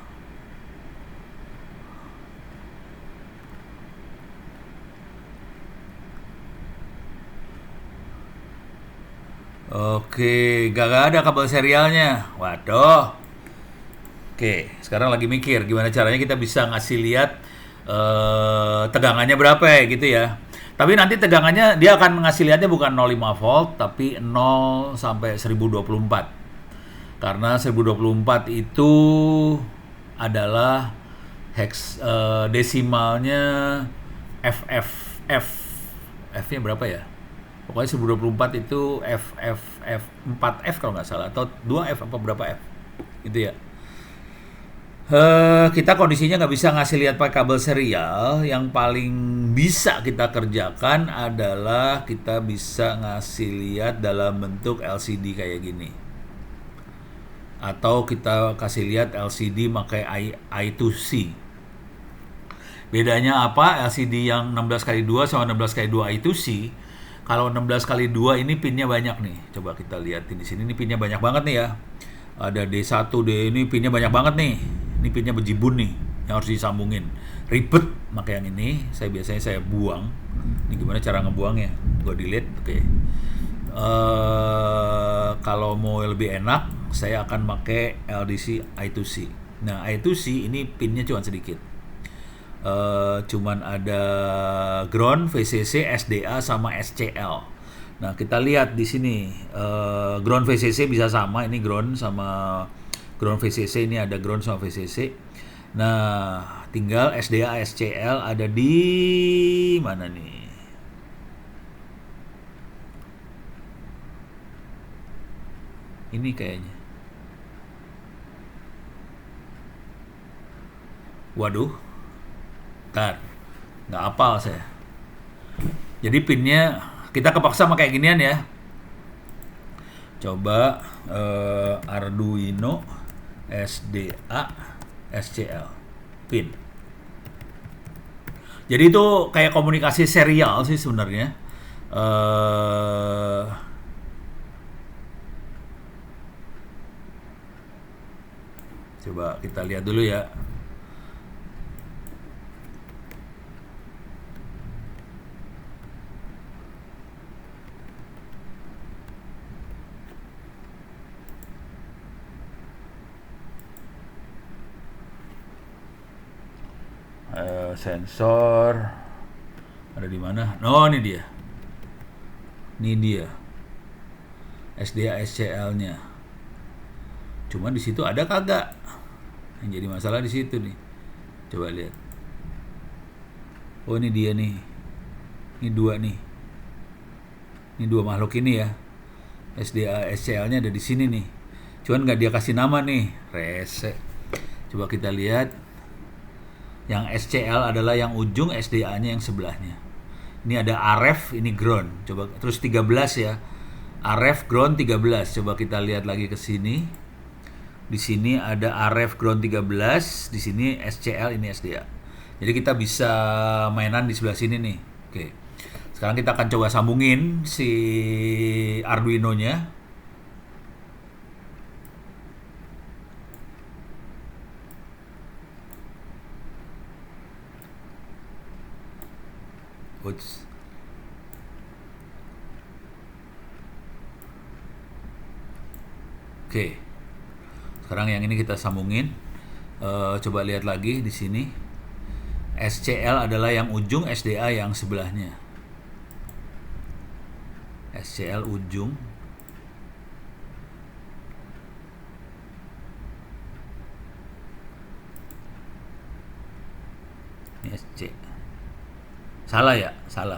Oke, gak ada kabel serialnya. Waduh. Oke, sekarang lagi mikir gimana caranya kita bisa ngasih lihat tegangannya berapa ya gitu ya. Tapi nanti tegangannya dia akan ngasih lihatnya bukan 0,5 volt tapi 0 sampai 1024. Karena 1024 itu adalah desimalnya F-nya berapa ya? Pokoknya 1024 itu F 4F kalau nggak salah, atau 2F apa berapa F gitu ya. Kita kondisinya nggak bisa ngasih lihat pakai kabel serial. Yang paling bisa kita kerjakan adalah kita bisa ngasih lihat dalam bentuk LCD kayak gini, atau kita kasih lihat LCD pakai I2C. Bedanya apa? LCD yang 16x2 sama 16x2 I2C. Kalau 16x2 ini pinnya banyak nih. Coba kita lihat di sini, ini pinnya banyak banget nih ya. Ada D1, D ini pinnya banyak banget nih. Ini pinnya bejibun nih yang harus disambungin. Ribet, maka yang ini biasanya saya buang. Ini gimana cara ngebuangnya? Gue delete, oke. Kalau mau lebih enak, saya akan pakai LDC I2C. Nah, I2C ini pinnya cuma sedikit. Cuman ada ground, VCC, SDA sama SCL. Nah, kita lihat di sini ground VCC bisa sama, ini ground sama ground VCC, ini ada ground sama VCC. Nah, tinggal SDA, SCL ada di mana nih? Ini kayaknya. Waduh, ntar nggak hafal saya. Jadi pinnya kita kepaksa sama kayak ginian ya. Coba Arduino SDA SCL pin. Jadi itu kayak komunikasi serial sih sebenarnya. Coba kita lihat dulu ya. Sensor ada di mana? No, ini dia. Ini dia. SDA SCL-nya. Cuma di situ ada kagak? Yang jadi masalah di situ nih. Coba lihat. Oh, ini dia nih. Ini dua nih. Ini dua makhluk ini ya. SDA SCL-nya ada di sini nih. Cuman nggak dia kasih nama nih. Rese. Coba kita lihat. Yang SCL adalah yang ujung, SDA-nya yang sebelahnya. Ini ada RF, ini ground. Coba terus 13 ya. RF ground 13. Coba kita lihat lagi ke sini. Di sini ada RF ground 13, di sini SCL, ini SDA. Jadi kita bisa mainan di sebelah sini nih. Oke. Sekarang kita akan coba sambungin si Arduino-nya. Oops. Oke. Sekarang yang ini kita sambungin. Coba lihat lagi di sini. SCL adalah yang ujung, SDA yang sebelahnya. SCL ujung. Ini SC. Salah ya? Salah.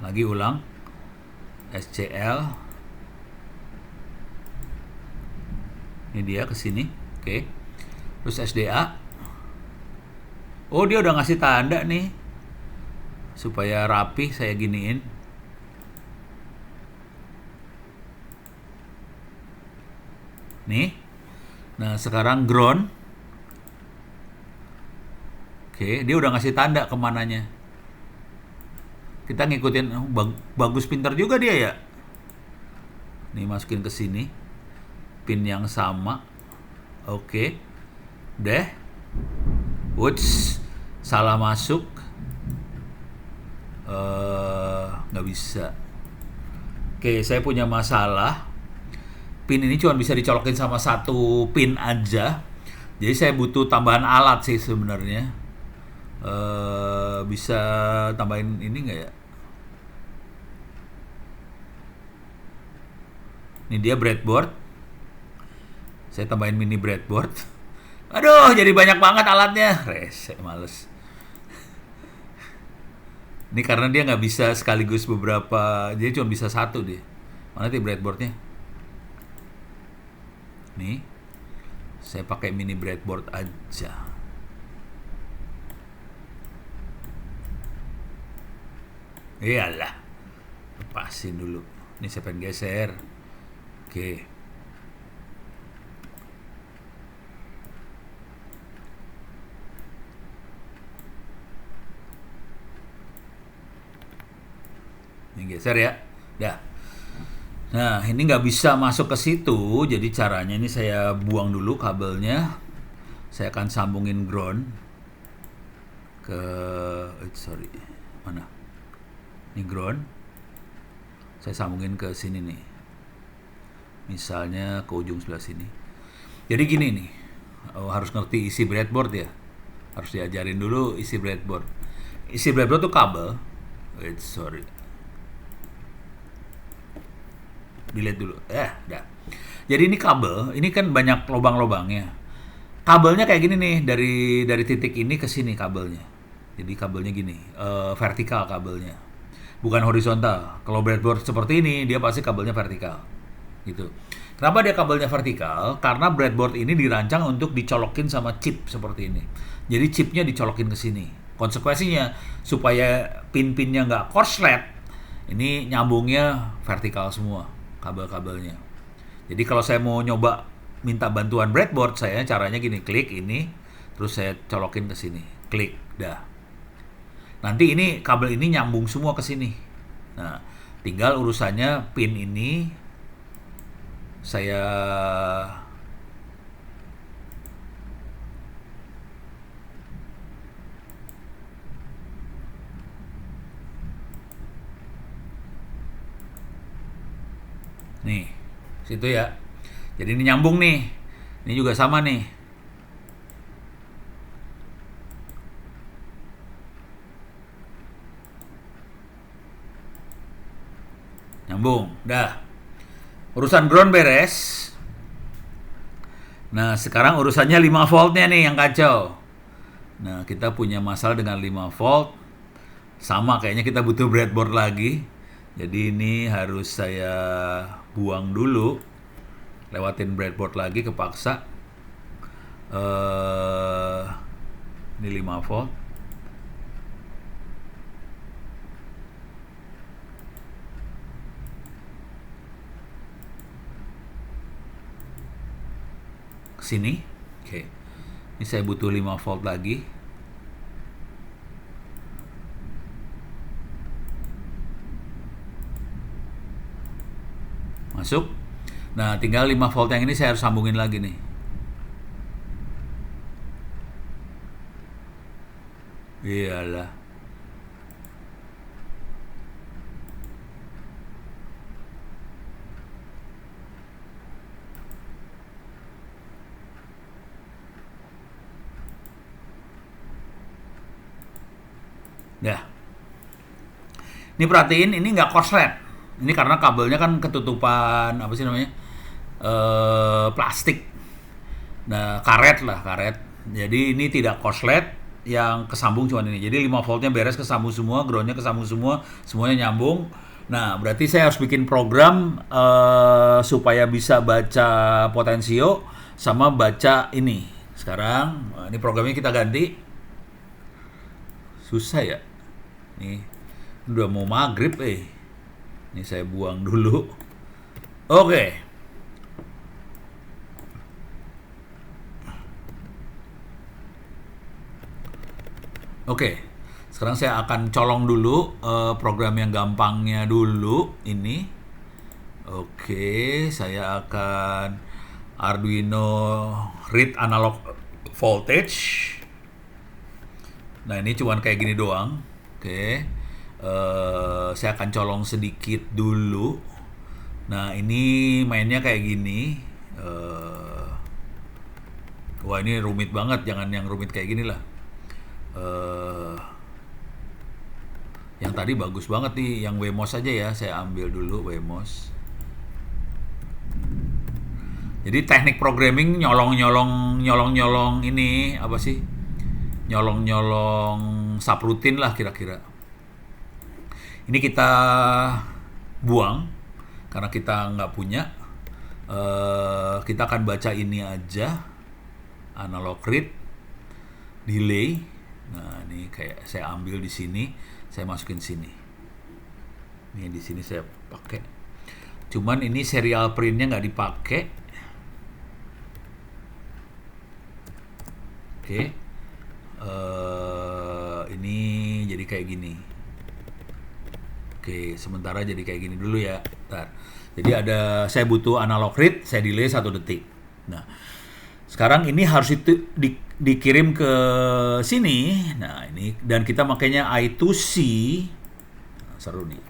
Lagi ulang. SCL. Ini dia ke sini. Oke. Terus SDA. Oh, dia udah ngasih tanda nih. Supaya rapi saya giniin. Nih. Nah, sekarang ground. Oke, dia udah ngasih tanda kemananya. Kita ngikutin, bagus, pintar juga dia ya. Nih masukin ke sini, pin yang sama. Oke, deh. Woods, salah masuk. Nggak bisa. Oke, saya punya masalah. Pin ini cuma bisa dicolokin sama satu pin aja. Jadi saya butuh tambahan alat sih sebenarnya. Bisa tambahin ini nggak ya? Ini dia breadboard. Saya tambahin mini breadboard. Aduh, jadi banyak banget alatnya. Rese, males. Ini karena dia nggak bisa sekaligus beberapa, jadi cuma bisa satu dia. Mana sih breadboardnya? Nih, saya pakai mini breadboard aja. Iyalah, lepasin dulu. Ini saya pengen geser. Oke. Ini geser ya. Dah. Nah, ini nggak bisa masuk ke situ. Jadi caranya ini saya buang dulu kabelnya. Saya akan sambungin ground ke mana? Ini ground. Saya sambungin ke sini nih. Misalnya ke ujung sebelah sini. Jadi gini nih. Harus ngerti isi breadboard ya. Harus diajarin dulu isi breadboard. Isi breadboard tuh kabel. Delete dulu. Dah. Jadi ini kabel, ini kan banyak lubang-lubangnya. Kabelnya kayak gini nih, dari titik ini ke sini kabelnya. Jadi kabelnya gini, vertikal kabelnya. Bukan horizontal. Kalau breadboard seperti ini, dia pasti kabelnya vertikal. Gitu. Kenapa dia kabelnya vertikal? Karena breadboard ini dirancang untuk dicolokin sama chip seperti ini. Jadi chipnya dicolokin ke sini. Konsekuensinya, supaya pin-pinnya nggak korslet, ini nyambungnya vertikal semua kabel-kabelnya. Jadi kalau saya mau nyoba minta bantuan breadboard, saya caranya gini, klik ini, terus saya colokin ke sini, klik, dah. Nanti ini kabel ini nyambung semua ke sini. Nah, tinggal urusannya pin ini saya nih, situ ya. Jadi ini nyambung nih. Ini juga sama nih. Nyambung, dah. Urusan ground beres. Nah, sekarang urusannya 5 voltnya nih yang kacau. Nah, kita punya masalah dengan 5 volt. Sama kayaknya kita butuh breadboard lagi. Jadi ini harus saya buang dulu. Lewatin breadboard lagi kepaksa. Ini 5 volt. Sini. Oke. Ini saya butuh 5 volt lagi. Masuk. Nah, tinggal 5 volt yang ini saya harus sambungin lagi nih. Iyalah. Ya. Ini perhatiin, ini nggak korslet. Ini karena kabelnya kan ketutupan apa sih namanya? Plastik. Nah, karet. Jadi ini tidak korslet, yang kesambung cuma ini. Jadi 5 voltnya beres, kesambung semua, groundnya kesambung semua, semuanya nyambung. Nah, berarti saya harus bikin program supaya bisa baca potensio sama baca ini. Sekarang, ini programnya kita ganti. Susah ya. Nih, udah mau maghrib Ini saya buang dulu. Oke. Oke, sekarang saya akan colong dulu program yang gampangnya dulu ini. Oke, saya akan Arduino read analog voltage. Nah, ini cuman kayak gini doang. Oke, saya akan colong sedikit dulu. Nah, ini mainnya kayak gini. Wah, ini rumit banget. Jangan yang rumit kayak gini lah. Yang tadi bagus banget nih, yang Wemos aja ya. Saya ambil dulu Wemos. Jadi teknik programming nyolong ini apa sih? Nyolong subroutine lah kira-kira. Ini kita buang karena kita nggak punya. Kita akan baca ini aja, analog read, delay. Nah, ini kayak saya ambil di sini, saya masukin sini. Ini di sini saya pakai. Cuman ini serial printnya nggak dipakai. Oke. Ini jadi kayak gini. Oke, sementara jadi kayak gini dulu ya. Bentar. Jadi saya butuh analog read, saya delay 1 detik. Nah, sekarang ini harus dikirim ke sini. Nah, ini dan kita makainya I2C. Nah, seru nih.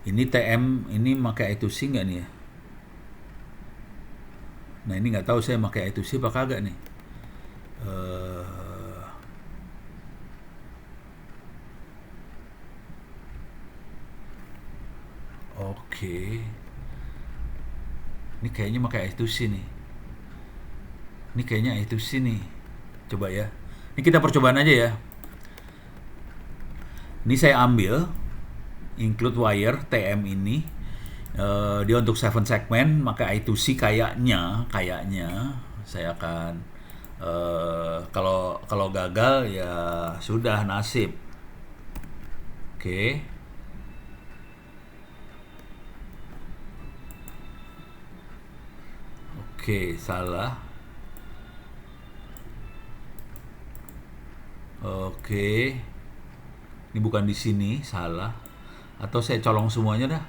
Ini TM, ini pakai I2C nggak nih ya? Nah, ini nggak tahu saya pakai I2C apa kagak nih. Oke. Ini kayaknya pakai I2C nih. Ini kayaknya I2C nih. Coba ya. Ini kita percobaan aja ya. Ini saya ambil include wire TM ini. Dia untuk 7 segmen, maka I2C kayaknya saya akan kalau gagal ya sudah nasib. Oke. Oke, salah. Oke. Ini bukan di sini, salah. Atau saya colong semuanya dah.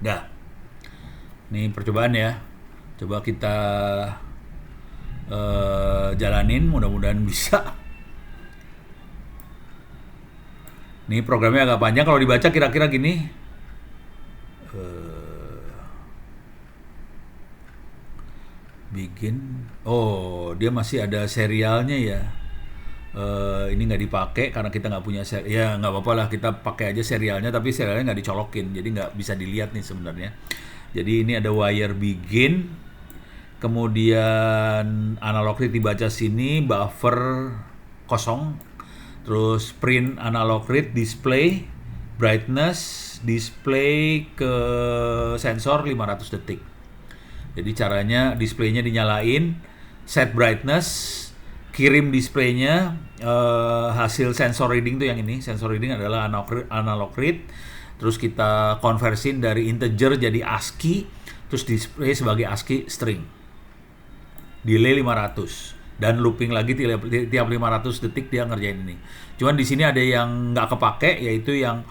Dah. Ini percobaan ya. Coba kita jalanin, mudah-mudahan bisa. Ini programnya agak panjang, kalau dibaca kira-kira gini. Begin. Oh, dia masih ada serialnya ya. Ini nggak dipakai karena kita nggak punya serial. Ya nggak apa-apa lah, kita pakai aja serialnya, tapi serialnya nggak dicolokin, jadi nggak bisa dilihat nih sebenarnya. Jadi ini ada wire begin, kemudian analog read dibaca sini, buffer kosong, terus print analog read, display, brightness, display ke sensor 500 detik. Jadi caranya displaynya dinyalain, set brightness, kirim displaynya, hasil sensor reading tuh yang ini. Sensor reading adalah analog read. Terus kita konversin dari integer jadi ASCII, terus display sebagai ASCII string. Delay 500 dan looping lagi tiap 500 detik dia ngerjain ini. Cuman di sini ada yang nggak kepake, yaitu yang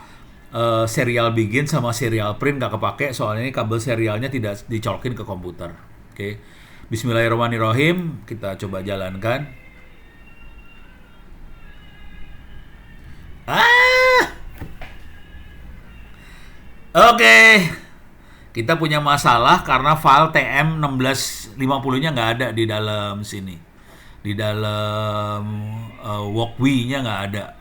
serial begin sama serial print nggak kepake, soalnya ini kabel serialnya tidak dicolokin ke komputer. Oke. Bismillahirrahmanirrahim, kita coba jalankan. Oke. Kita punya masalah karena file TM1650-nya nggak ada di dalam sini. Di dalam walkWi-nya nggak ada.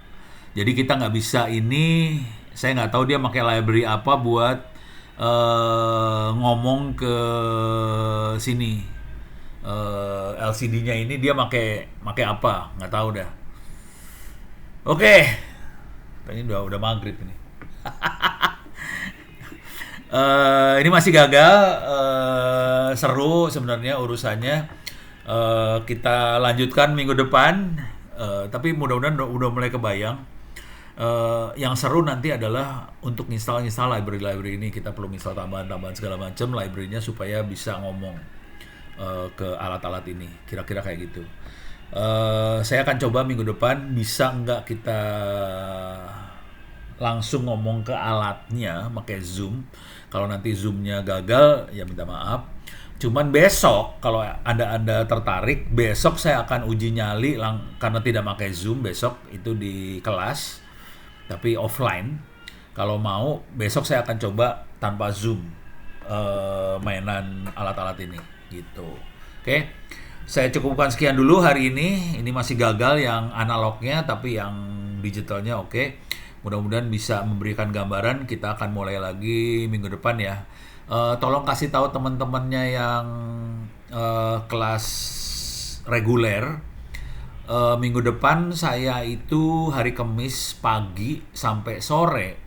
Jadi kita nggak bisa ini. Saya nggak tahu dia pakai library apa buat ngomong ke sini. LCD-nya ini dia pakai apa? Nggak tahu dah. Oke. Ini udah maghrib ini. Ini masih gagal. Seru sebenarnya urusannya. Kita lanjutkan minggu depan. Tapi mudah-mudahan udah mulai kebayang. Yang seru nanti adalah untuk install library ini. Kita perlu install tambahan-tambahan segala macam library-nya supaya bisa ngomong ke alat-alat ini. Kira-kira kayak gitu. Saya akan coba minggu depan bisa nggak kita langsung ngomong ke alatnya pakai Zoom. Kalau nanti Zoom-nya gagal, ya minta maaf. Cuman besok, kalau Anda tertarik, besok saya akan uji nyali karena tidak pakai Zoom besok itu di kelas, tapi offline. Kalau mau, besok saya akan coba tanpa Zoom mainan alat-alat ini, gitu. Oke, saya cukupkan sekian dulu hari ini. Ini masih gagal yang analognya, tapi yang digitalnya oke. Mudah-mudahan bisa memberikan gambaran. Kita akan mulai lagi minggu depan ya. Tolong kasih tahu teman-temannya yang kelas reguler. Minggu depan saya itu hari Kamis pagi sampai sore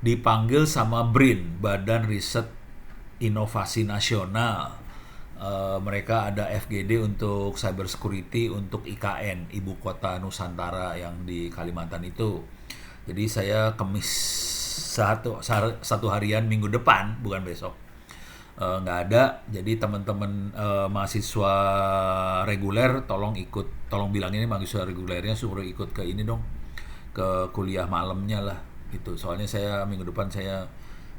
dipanggil sama BRIN, Badan Riset Inovasi Nasional. Mereka ada FGD untuk cyber security untuk IKN, Ibu Kota Nusantara yang di Kalimantan itu. Jadi saya Kamis satu harian minggu depan, bukan besok, nggak ada. Jadi teman-teman mahasiswa reguler tolong bilangin mahasiswa regulernya suruh ikut ke ini dong, ke kuliah malamnya lah gitu. Soalnya saya minggu depan saya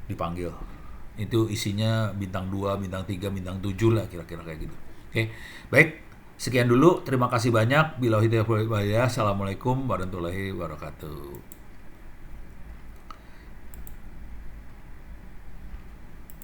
dipanggil. Itu isinya bintang 2, bintang 3, bintang 7 lah kira-kira kayak gitu. Oke, baik. Sekian dulu, terima kasih banyak. Billahi taufiq wal hidayah. Assalamualaikum warahmatullahi wabarakatuh.